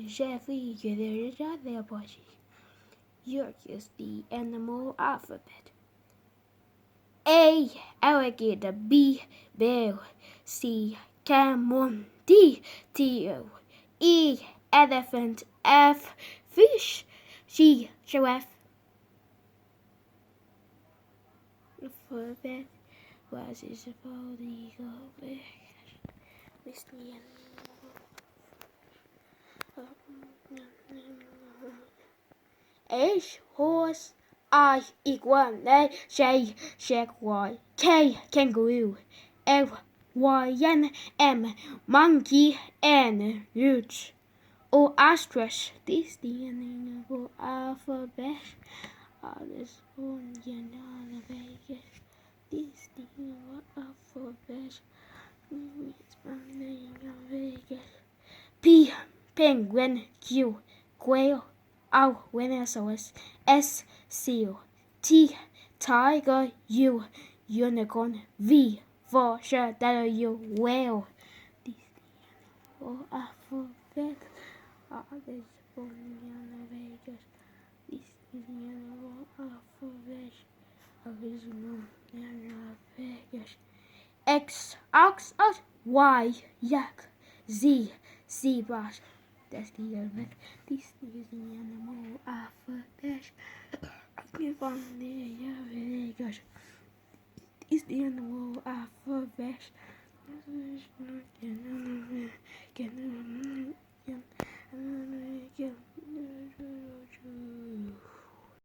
Jeffrey, there, boys. York is the animal alphabet. A. Alligator. B. Bear. C. Camel. D. Deer. E. Elephant. F. Fish. G. Giraffe. Alphabet was is about the eagle. H. Horse. I. Iguana. J. Jaguar. K. Kangaroo. L. Lion. M. Monkey. N. Newt. O. Ostrich. This is the animal alphabet. This one, Vegas. This is the animal alphabet. Vegas. P. Penguin. Q. Quail. R. Rhinoceros. S. Seal. T. Tiger. U. Unicorn. V. Vulture. W. Whale. This is the animal alphabet. This one, Vegas. This is the animal alphabet. Original Vegas. X. Ox. Y. Yak. Z. Zebra. That's the alphabet. This is the animal alphabet. From the Vegas. This is the animal alphabet. This is the